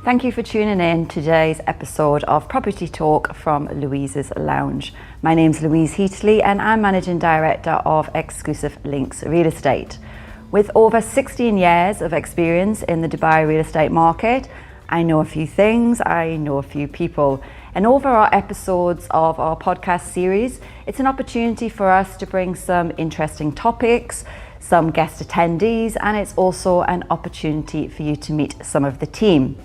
Thank you for tuning in to today's episode of Property Talk from Louise's Lounge. My name's Louise Heatley and I'm Managing Director of Exclusive Links Real Estate. With over 16 years of experience in the Dubai real estate market, I know a few things, I know a few people. And over our episodes of our podcast series, it's an opportunity for us to bring some interesting topics, some guest attendees, and it's also an opportunity for you to meet some of the team.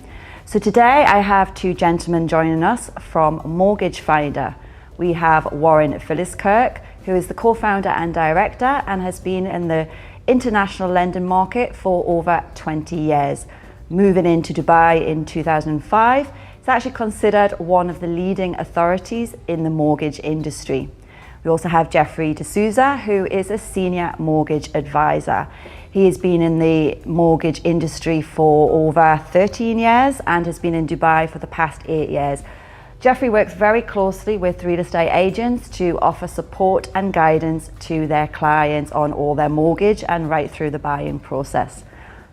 So today I have two gentlemen joining us from Mortgage Finder. We have Warren Philliskirk, who is the co-founder and director and has been in the international lending market for over 20 years. Moving into Dubai in 2005, it's actually considered one of the leading authorities in the mortgage industry. We also have Jeffrey de Souza, who is a senior mortgage advisor. He has been in the mortgage industry for over 13 years and has been in Dubai for the past 8 years. Jeffrey works very closely with real estate agents to offer support and guidance to their clients on all their mortgage and right through the buying process.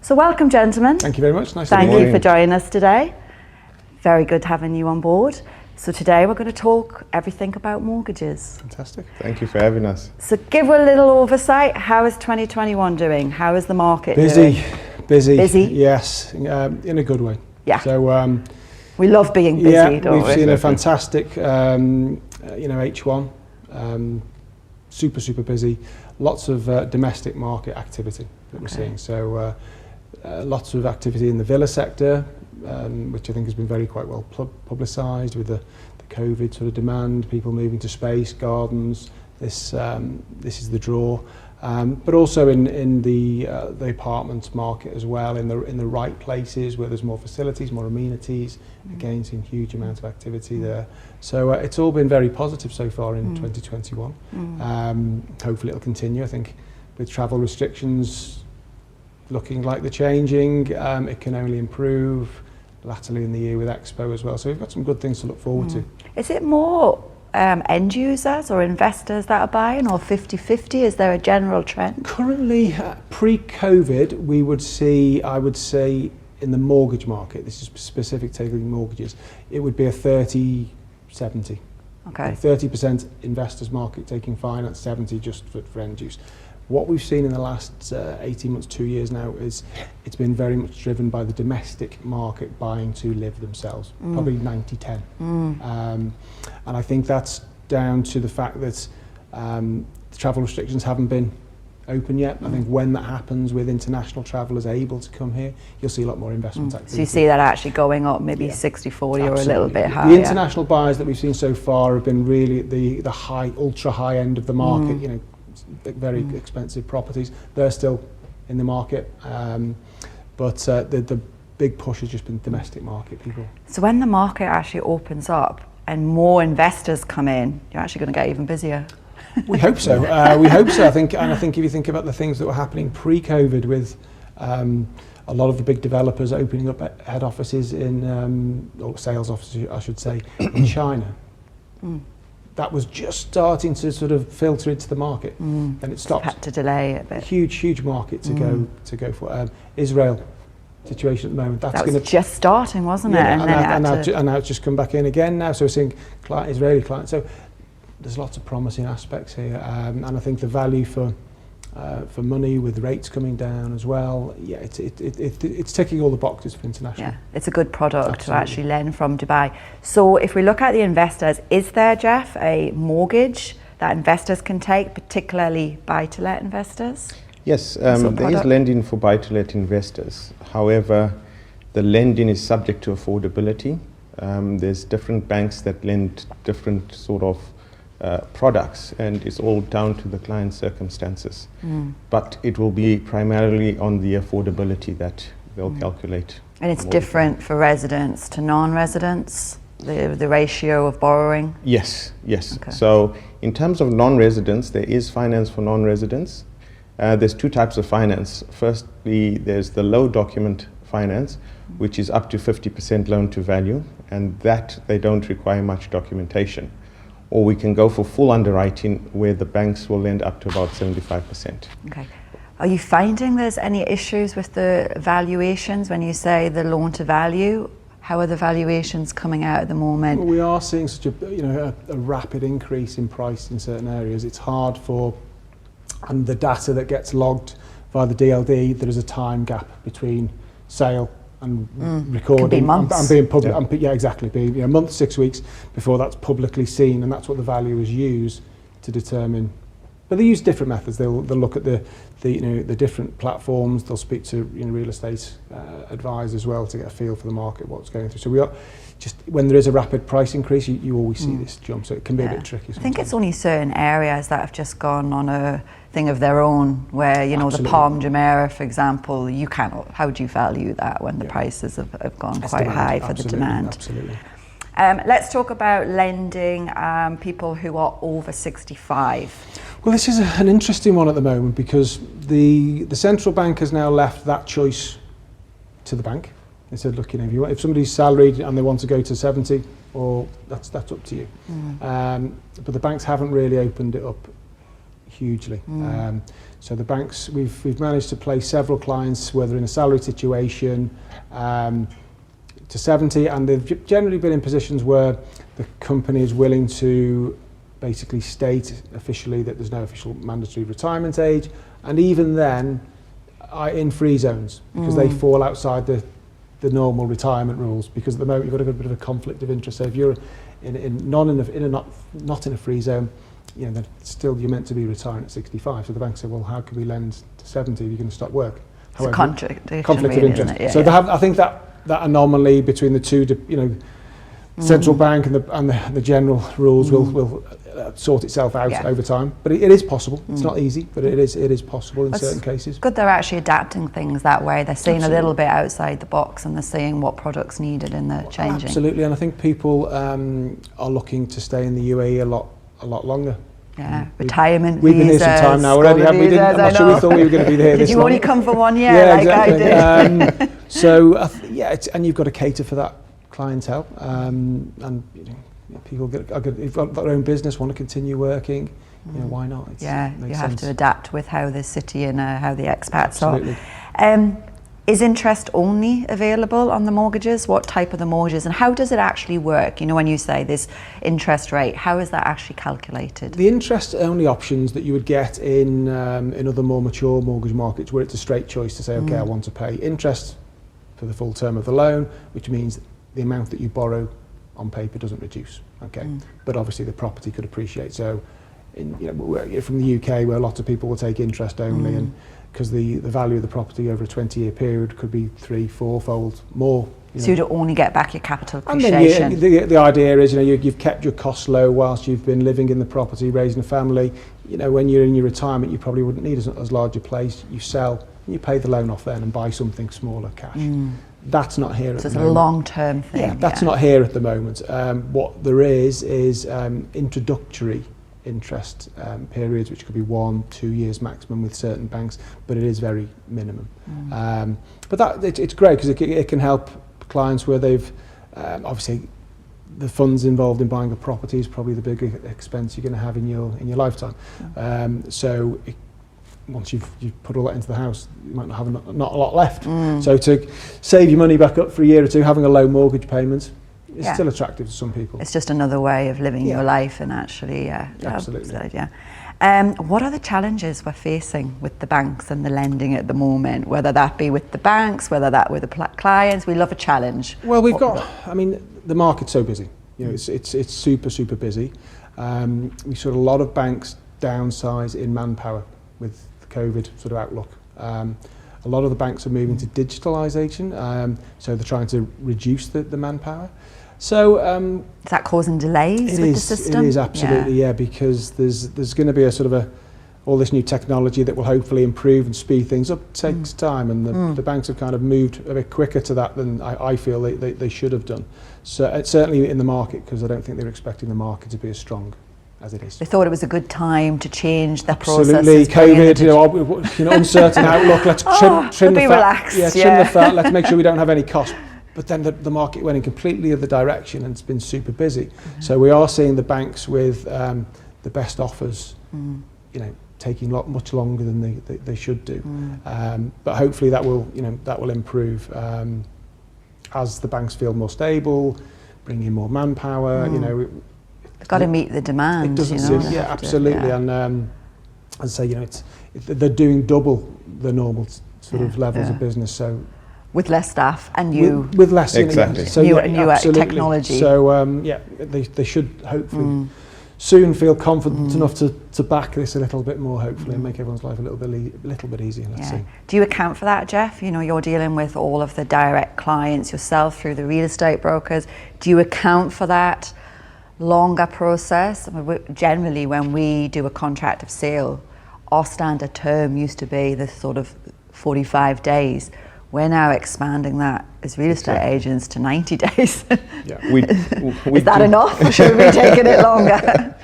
So welcome, gentlemen. Thank you very much. Nice to be here. Thank you for joining us today. Very good having you on board. So today we're going to talk everything about mortgages. Fantastic. Thank you for having us. So give a little oversight. How is 2021 doing? How is the market doing? Busy. Yes, in a good way. Yeah. So we love being busy, don't we? We've seen a fantastic, H1. Super busy. Lots of domestic market activity that we're seeing. So lots of activity in the villa sector, which I think has been quite well publicised with the COVID sort of demand, people moving to space, gardens. This is the draw, but also in the apartments market as well, in the right places where there's more facilities, more amenities. Again, seeing huge amounts of activity there. So it's all been very positive so far in 2021. Hopefully it'll continue. I think with travel restrictions looking like they're changing, it can only improve. Latterly in the year with Expo as well. So we've got some good things to look forward to. Is it more end users or investors that are buying, or 50-50? Is there a general trend? Currently, pre-COVID, we would see, I would say, in the mortgage market, this is specific taking mortgages, it would be a 30-70. Okay. 30% investors market taking finance, 70 just for end use. What we've seen in the last 18 months, 2 years now, is it's been very much driven by the domestic market buying to live themselves, probably 90-10. And I think that's down to the fact that the travel restrictions haven't been open yet. I think when that happens with international travellers able to come here, you'll see a lot more investment activity. So you see that actually going up, maybe 60-40 or a little bit higher? The international buyers that we've seen so far have been really the high, ultra high end of the market, you know, very expensive properties. They're still in the market, but the big push has just been domestic market people. So when the market actually opens up and more investors come in, you're actually going to get even busier. We hope so. We hope so. I think if you think about the things that were happening pre-COVID with a lot of the big developers opening up head offices in, or sales offices, I should say, in China. That was just starting to sort of filter into the market, and it stopped. Had to delay it a bit. Huge market to go for. Israel situation at the moment. That was just starting, wasn't it? And now it's just come back in again now. So we're seeing Israeli clients. So there's lots of promising aspects here, and I think the value for money with rates coming down as well. Yeah, it's ticking all the boxes for international. Yeah, it's a good product to actually lend from Dubai. So if we look at the investors, is there, Jeff, a mortgage that investors can take, particularly buy-to-let investors? Yes, there is lending for buy-to-let investors. However, the lending is subject to affordability. There's different banks that lend different sort of products, and it's all down to the client's circumstances. But it will be primarily on the affordability that they'll calculate. And it's different for residents to non-residents, the ratio of borrowing? Yes. Okay. So in terms of non-residents, there is finance for non-residents. There's two types of finance. Firstly, there's the low document finance, which is up to 50% loan to value, and that they don't require much documentation. Or we can go for full underwriting, where the banks will lend up to about 75%. Okay. Are you finding there's any issues with the valuations when you say the loan to value? How are the valuations coming out at the moment? Well, we are seeing such a rapid increase in price in certain areas. It's hard for, and the data that gets logged via the DLD, there is a time gap between sale and recording. Could be months. And being public. Yeah, exactly. Being a month, 6 weeks before that's publicly seen, and that's what the valuers use to determine. But they use different methods. They'll look at the different platforms. They'll speak to real estate advisors as well to get a feel for the market, what's going through. So we are just, when there is a rapid price increase, you always see this jump. So it can be a bit tricky sometimes. I think it's only certain areas that have just gone on a thing of their own, where the Palm Jumeirah, for example, you cannot. How would you value that when the prices have gone quite high for the demand? Absolutely. Let's talk about lending people who are over 65. Well, this is an interesting one at the moment because the central bank has now left that choice to the bank. They said, look, if somebody's salaried and they want to go to 70, or that's up to you. But the banks haven't really opened it up hugely. So the banks, we've managed to place several clients, whether in a salaried situation, to 70, and they've generally been in positions where the company is willing to basically state officially that there's no official mandatory retirement age, and even then in free zones, because they fall outside the normal retirement rules, because at the moment you've got a bit of a conflict of interest. So if you're not in a free zone, then still you're meant to be retiring at 65. So the bank said, well, how can we lend to 70 if you're going to stop work? It's a conflict of interest. So they have, I think that anomaly between the two, central bank and the general rules will sort itself out over time. But it is possible. It's not easy, but it is possible in certain cases. Good, they're actually adapting things that way. They're seeing a little bit outside the box, and they're seeing what products needed and they're changing. Absolutely, and I think people are looking to stay in the UAE a lot longer. Yeah, retirement We've been here some time now already, haven't we? I'm not sure we thought we were going to be here this long. Did you only come for 1 year exactly. I did? So, and you've got to cater for that clientele. And people who've got their own business, want to continue working. Why not? You have to adapt with how the city and how the expats Absolutely. are. Is interest only available on the mortgages? What type of the mortgages, and how does it actually work? When you say this interest rate, how is that actually calculated? The interest only options that you would get in other more mature mortgage markets, where it's a straight choice to say, okay, I want to pay interest for the full term of the loan, which means the amount that you borrow on paper doesn't reduce. Okay, but obviously the property could appreciate. So, from the UK, where a lot of people will take interest only, and because the value of the property over a 20-year period could be 3-4-fold more. So you'd only get back your capital appreciation. And then the idea is, you've kept your costs low whilst you've been living in the property, raising a family. When you're in your retirement, you probably wouldn't need as large a place. You sell, and you pay the loan off then and buy something smaller cash. That's not here at the moment. So it's a long-term thing. Yeah, that's not here at the moment. What there is introductory interest periods, which could be 1-2 years maximum with certain banks, but it is very minimum. But it's great because it can help clients where they've obviously the funds involved in buying a property is probably the big expense you're going to have in your lifetime. So once you've put all that into the house, you might not have not a lot left. So to save your money back up for a year or two, having a low mortgage payment, it's still attractive to some people. It's just another way of living your life, and actually, absolutely. What are the challenges we're facing with the banks and the lending at the moment? Whether that be with the banks, whether that with the clients, we love a challenge. Well, the market's so busy. It's super busy. We saw a lot of banks downsize in manpower with the COVID sort of outlook. A lot of the banks are moving to digitalisation, so they're trying to reduce the manpower. So is that causing delays with the system? It is absolutely, because there's going to be all this new technology that will hopefully improve and speed things up. It takes time, and the banks have kind of moved a bit quicker to that than I feel they should have done. So it's certainly in the market, because I don't think they're expecting the market to be as strong as it is. They thought it was a good time to change their processes. Absolutely, COVID, uncertain outlook. Let's trim the fat. Relaxed, trim the fat. Let's make sure we don't have any cost. But then the market went in completely other direction, and it's been super busy. So we are seeing the banks with the best offers, taking much longer than they should do. But hopefully that will improve. as the banks feel more stable, bring in more manpower, you know. They've got to meet the demand. It doesn't you know, seem, yeah, absolutely. Yeah. And as I say, you know, they're doing double the normal sort of levels of business. So with less staff and you with less, exactly. So new absolutely. technology. So yeah, they should hopefully soon feel confident enough to back this a little bit more, hopefully, and make everyone's life a little bit easier. Let's see. Do you account for that, Jeff? You know, you're dealing with all of the direct clients yourself through the real estate brokers. Do you account for that longer process? I mean, generally, when we do a contract of sale, our standard term used to be the sort of 45 days. We're now expanding that as real estate agents to 90 days. Yeah. Is that enough, or should we be taking it longer?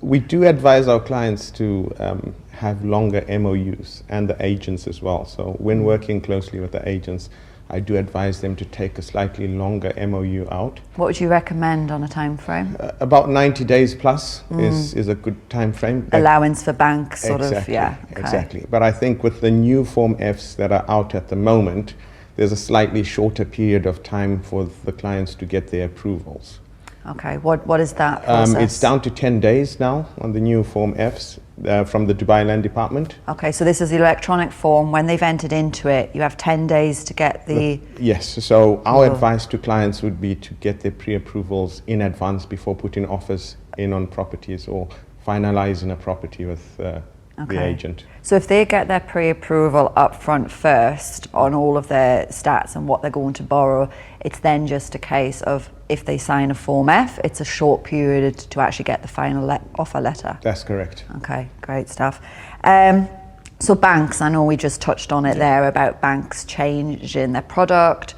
We do advise our clients to have longer MOUs, and the agents as well. So when working closely with the agents, I do advise them to take a slightly longer MOU out. What would you recommend on a time frame? About 90 days plus is a good time frame. Allowance for banks, sort exactly, of, Okay. Exactly. But I think with the new Form Fs that are out at the moment, there's a slightly shorter period of time for the clients to get their approvals. Okay, what is that process? It's down to 10 days now on the new Form Fs from the Dubai Land Department. Okay, so this is the electronic form. When they've entered into it, you have 10 days to get the... Yes, so our advice to clients would be to get their pre-approvals in advance before putting offers in on properties or finalising a property with the agent. So if they get their pre-approval up front first on all of their stats and what they're going to borrow, it's then just a case of if they sign a Form F, it's a short period to actually get the final offer letter. That's correct. Okay, great stuff. So banks, I know we just touched on it there about banks changing their product.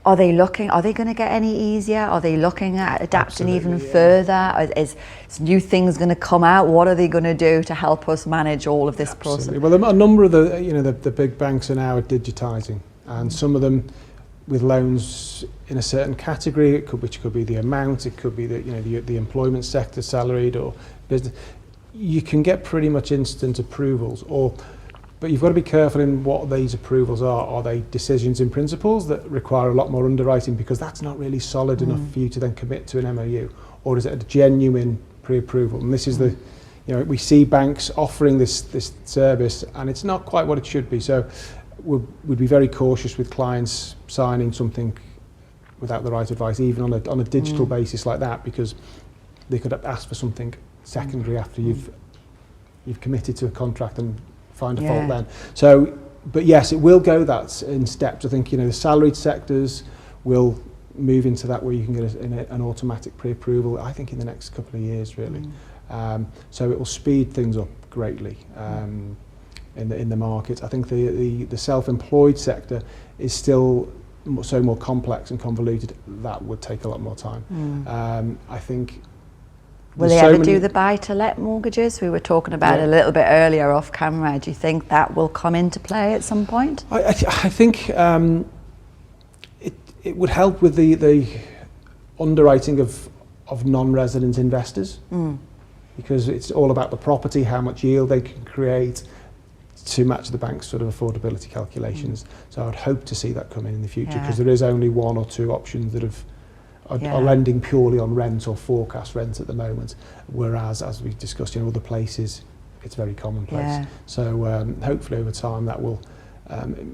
Are they going to get any easier? Are they looking at adapting even further? Is new things going to come out? What are they going to do to help us manage all of this process? Well, a number of the big banks are now digitising, and some of them with loans in a certain category, which could be the amount, it could be the employment sector, salaried or business. You can get pretty much instant approvals, but you've got to be careful in what these approvals are. Are they decisions in principles that require a lot more underwriting, because that's not really solid enough for you to then commit to an MOU, or is it a genuine pre-approval? And this is we see banks offering this service, and it's not quite what it should be. So we'd be very cautious with clients signing something without the right advice, even on a digital basis like that, because they could ask for something secondary after you've committed to a contract and find a fault then. So, but yes, it will go that in steps. I think the salaried sectors will move into that where you can get an automatic pre-approval, I think in the next couple of years really. So it will speed things up greatly in the market. I think the self-employed sector is still so more complex and convoluted. That would take a lot more time. I think will they ever do the buy-to-let mortgages? We were talking about it a little bit earlier off camera. Do you think that will come into play at some point? I think it would help with the underwriting of non-resident investors, because it's all about the property, how much yield they can create to match the bank's sort of affordability calculations. So I'd hope to see that come in the future, because there is only one or two options that are lending purely on rent or forecast rent at the moment, whereas, as we discussed in other places, it's very commonplace. So hopefully over time that will,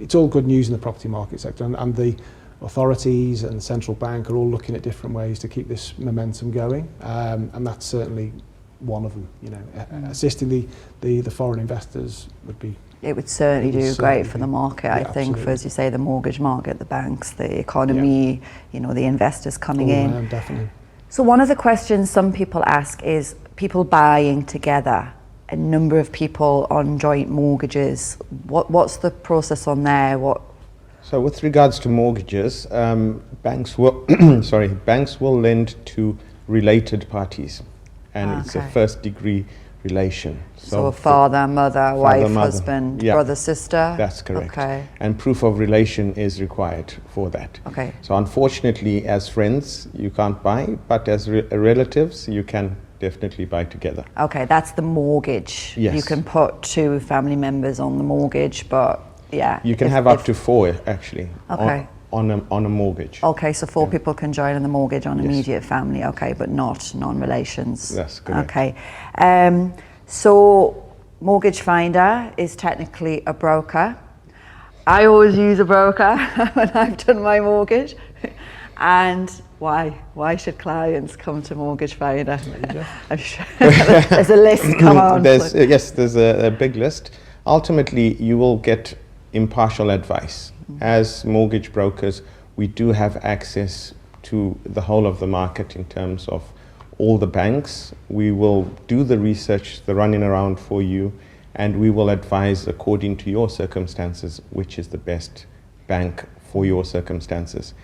it's all good news in the property market sector, and the authorities and the central bank are all looking at different ways to keep this momentum going, and that's certainly one of them. Assisting the foreign investors would be. It would certainly do great for the market, I think, for, as you say, the mortgage market, the banks, the economy, the investors coming in. Definitely. So one of the questions some people ask is people buying together, a number of people on joint mortgages. What's the process on there? So with regards to mortgages, banks will banks will lend to related parties, and it's a first degree relation. So a father, mother, wife, husband, brother, sister? That's correct. Okay. And proof of relation is required for that. Okay. So unfortunately, as friends, you can't buy, but as relatives, you can definitely buy together. Okay, that's the mortgage. Yes. You can put 2 family members on the mortgage, but you can have up to 4 actually. Okay. on a mortgage. Okay, so 4 people can join on the mortgage on immediate family, okay, but not non-relations. That's correct. Okay, so Mortgage Finder is technically a broker. I always use a broker when I've done my mortgage. And why should clients come to Mortgage Finder? I'm sure there's a list, come on. There's a big list. Ultimately, you will get impartial advice. As mortgage brokers, we do have access to the whole of the market in terms of all the banks. We will do the research, the running around for you, and we will advise according to your circumstances which is the best bank for your circumstances.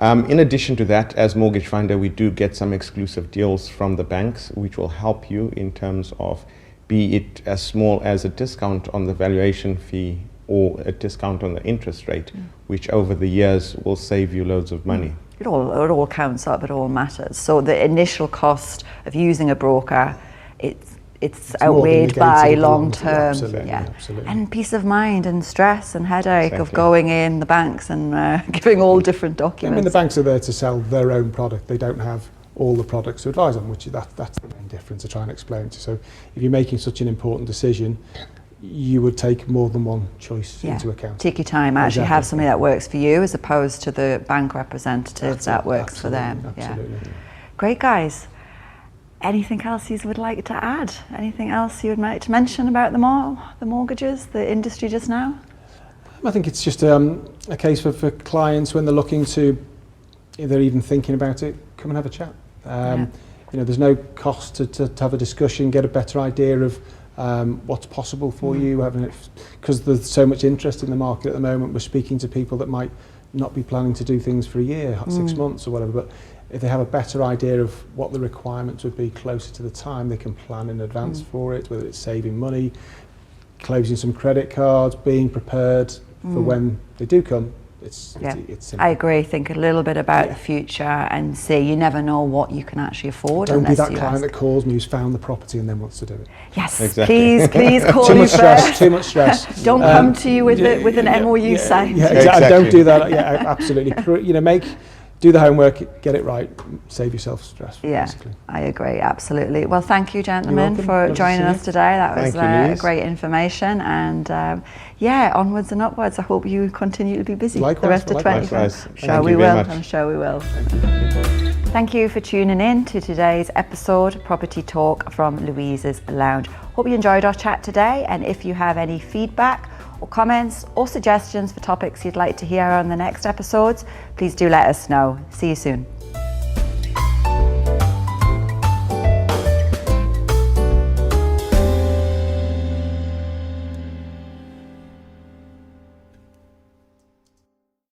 In addition to that, as Mortgage Finder, we do get some exclusive deals from the banks which will help you in terms of, be it as small as a discount on the valuation fee or a discount on the interest rate, which over the years will save you loads of money. It all counts up, it all matters. So the initial cost of using a broker, it's outweighed by long term. Absolutely, absolutely. And peace of mind and stress and headache of going in the banks and giving all different documents. I mean, the banks are there to sell their own product. They don't have all the products to advise on, which that's the main difference to try and explain to you. So if you're making such an important decision, you would take more than one choice into account. Take your time, actually have something that works for you as opposed to the bank representative that works for them. Absolutely. Yeah. Great, guys. Anything else you would like to add? Anything else you would like to mention about the mortgages, the industry just now? I think it's just a case for clients when they're looking to, if they're even thinking about it, come and have a chat. You know, there's no cost to have a discussion, get a better idea of what's possible for you, because there's so much interest in the market at the moment. We're speaking to people that might not be planning to do things for a year, 6 months or whatever, but if they have a better idea of what the requirements would be closer to the time, they can plan in advance for it, whether it's saving money, closing some credit cards, being prepared for when they do come. It's simple. I agree. Think a little bit about the future and see. You never know what you can actually afford. Don't be that client that calls me who's found the property and then wants to do it. Yes, exactly. please call too me much stress. Too much stress. Don't come to you with an MOU signed. Yeah, exactly. Don't do that. Yeah, absolutely. You know, do the homework, get it right, save yourself stress. Yeah, basically. I agree, absolutely. Well, thank you, gentlemen, for Love joining us today. That was Louise. great information, and onwards and upwards. I hope you continue to be busy Likewise, the rest of 2020. I'm sure we will. I'm sure we will. Thank you for tuning in to today's episode, Property Talk from Louise's Lounge. Hope you enjoyed our chat today, and if you have any feedback or comments or suggestions for topics you'd like to hear on the next episodes, please do let us know. See you soon.